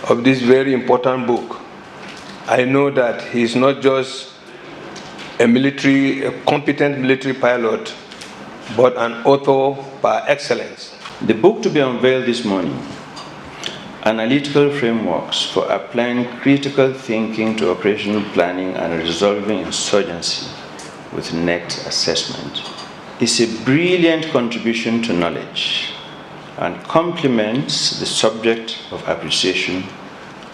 of this very important book. I know that he is not just a competent military pilot, but an author par excellence. The book to be unveiled this morning, Analytical Frameworks for Applying Critical Thinking to Operational Planning and Resolving Insurgency with Next Assessment, is a brilliant contribution to knowledge and complements the subject of appreciation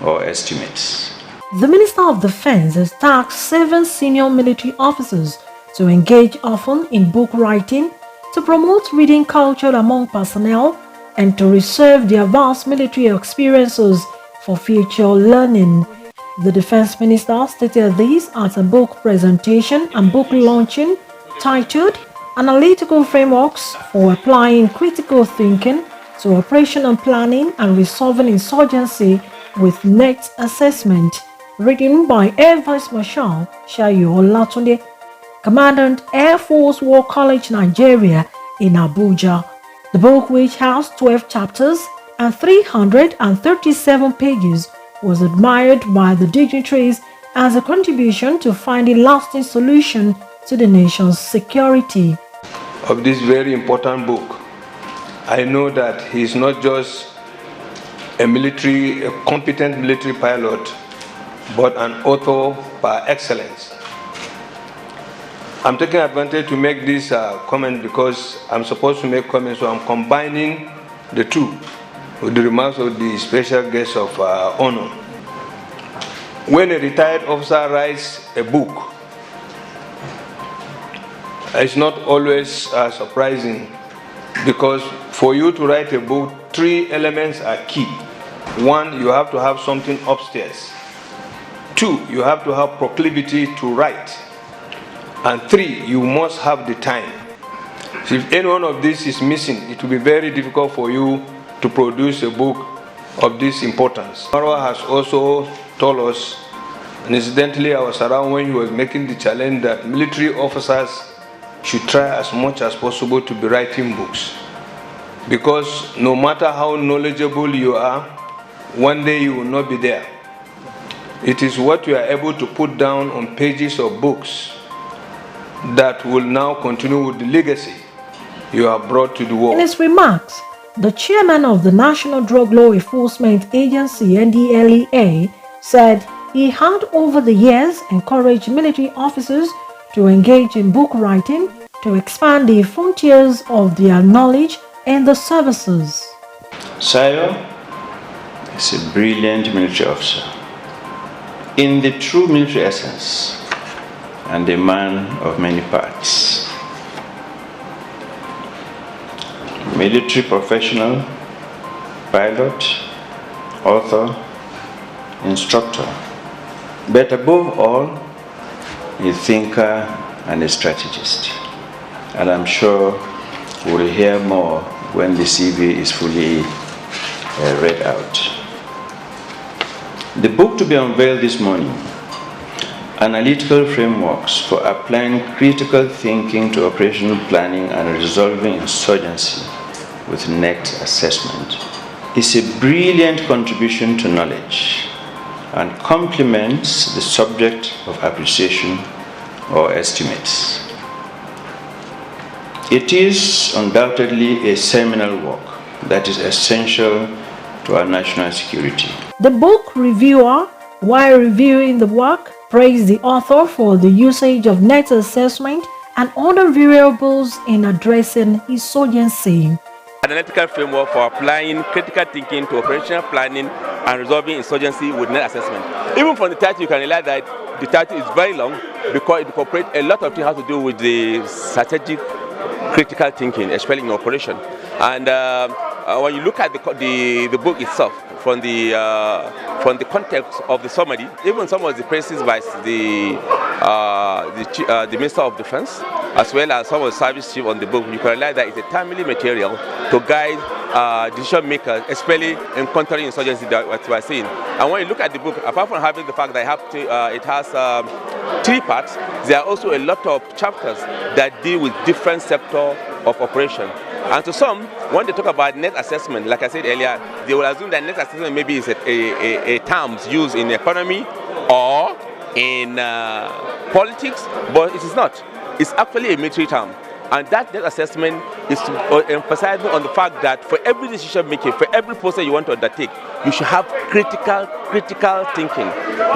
or estimates. The Minister of Defense has tasked 7 senior military officers to engage often in book writing, to promote reading culture among personnel, and to reserve their vast military experiences for future learning. The Defense Minister stated this at a book presentation and book launching titled Analytical Frameworks for Applying Critical Thinking to Operational Planning and Resolving Insurgency with Next Assessment, written by Air Vice Marshal Sayo Olatunde, Commandant Air Force War College Nigeria in Abuja. The book, which has 12 chapters and 337 pages, was admired by the dignitaries as a contribution to finding lasting solution to the nation's security. Of this very important book, I know that he is not just a competent military pilot, but an author par excellence. I'm taking advantage to make this comment because I'm supposed to make comments, so I'm combining the two with the remarks of the special guest of honor. When a retired officer writes a book, it's not always surprising, because for you to write a book, 3 elements are key. 1, you have to have something upstairs. 2, you have to have proclivity to write. And 3, you must have the time. So if any one of these is missing, it will be very difficult for you to produce a book of this importance. Marwa has also told us, and incidentally I was around when he was making the challenge, that military officers should try as much as possible to be writing books. Because no matter how knowledgeable you are, one day you will not be there. It is what you are able to put down on pages of books that will now continue with the legacy you have brought to the world. In his remarks, the chairman of the National Drug Law Enforcement Agency, NDLEA, said he had over the years encouraged military officers to engage in book writing to expand the frontiers of their knowledge in the services. Sayo is a brilliant military officer in the true military essence, and a man of many parts. Military professional, pilot, author, instructor, but above all, a thinker and a strategist. And I'm sure we'll hear more when the CV is fully read out. The book to be unveiled this morning, Analytical Frameworks for Applying Critical Thinking to Operational Planning and Resolving Insurgency with Next Assessment, is a brilliant contribution to knowledge and complements the subject of appreciation or estimates. It is undoubtedly a seminal work that is essential to our national security. The book reviewer, while reviewing the work, praised the author for the usage of next assessment and other variables in addressing insurgency. Analytical framework for applying critical thinking to operational planning and resolving insurgency with next assessment. Even from the title, you can realize that the title is very long because it incorporates a lot of things that have to do with the strategic critical thinking, especially in operation. And when you look at the book itself, from the context of the summary, even some of the praises by the Minister of Defense, as well as some of the service chief on the book, you can realize that it's a timely material to guide decision makers, especially in countering insurgency that what we are seeing. And when you look at the book, apart from having the fact that it has 3 parts, there are also a lot of chapters that deal with different sectors of operation. And to some, when they talk about net assessment, like I said earlier, they will assume that net assessment maybe is a term used in economy or in politics, but it is not. It's actually a military term. And that net assessment is emphasizing on the fact that for every decision making, for every process you want to undertake, you should have critical thinking.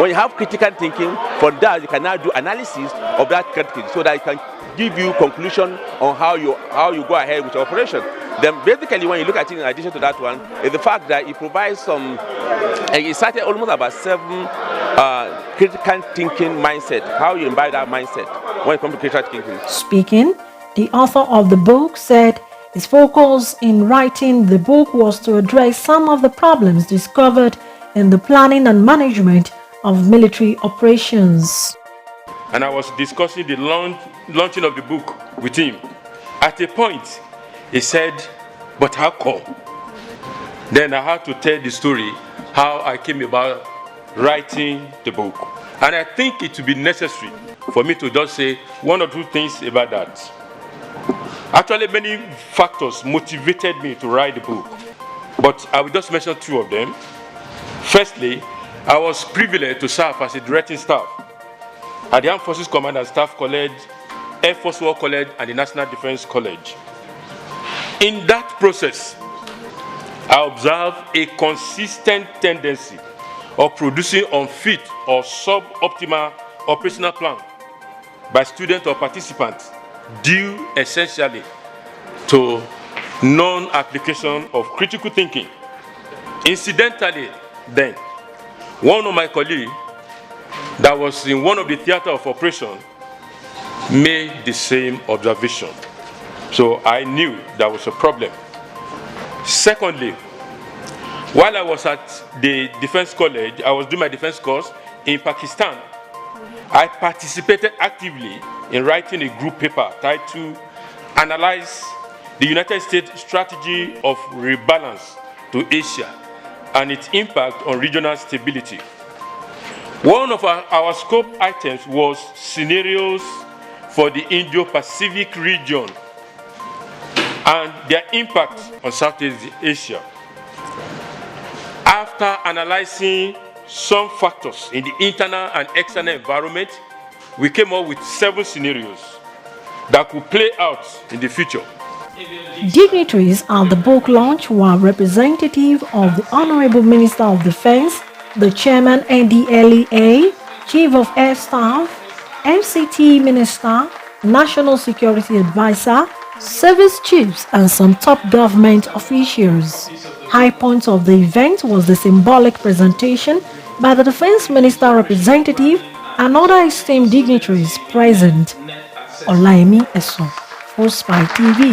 When you have critical thinking, from that you can now do analysis of that critical so that it can give you conclusion on how you go ahead with your operation. Then basically when you look at it in addition to that one, is the fact that it provides some, it started almost about 7 critical thinking mindset, how you imbibe that mindset when it comes to critical thinking. Speaking, the author of the book said his focus in writing the book was to address some of the problems discovered in the planning and management of military operations. And I was discussing the launching of the book with him. At a point, he said, "But how come?" Then I had to tell the story how I came about writing the book. And I think it would be necessary for me to just say 1 or 2 things about that. Actually, many factors motivated me to write the book, but I will just mention 2 of them. Firstly, I was privileged to serve as a directing staff at the Armed Forces Command and Staff College, Air Force War College, and the National Defense College. In that process, I observed a consistent tendency of producing unfit or suboptimal operational plan by students or participants due essentially to non-application of critical thinking. Incidentally, then, one of my colleagues that was in one of the theater of operation made the same observation. So I knew there was a problem. Secondly, while I was at the Defense College, I was doing my defense course in Pakistan. I participated actively in writing a group paper titled "Analyze the United States Strategy of Rebalance to Asia and its Impact on Regional Stability." One of our scope items was scenarios for the Indo-Pacific region and their impact on Southeast Asia. After analyzing some factors in the internal and external environment, we came up with 7 scenarios that could play out in the future. Dignitaries at the book launch were representative of the Honorable Minister of Defense, the Chairman NDLEA, Chief of Air Staff, MCT Minister, National Security Advisor, service chiefs, and some top government officials. High point of the event was the symbolic presentation by the Defense Minister representative and other esteemed dignitaries present. Olaimi Eso, Force by TV.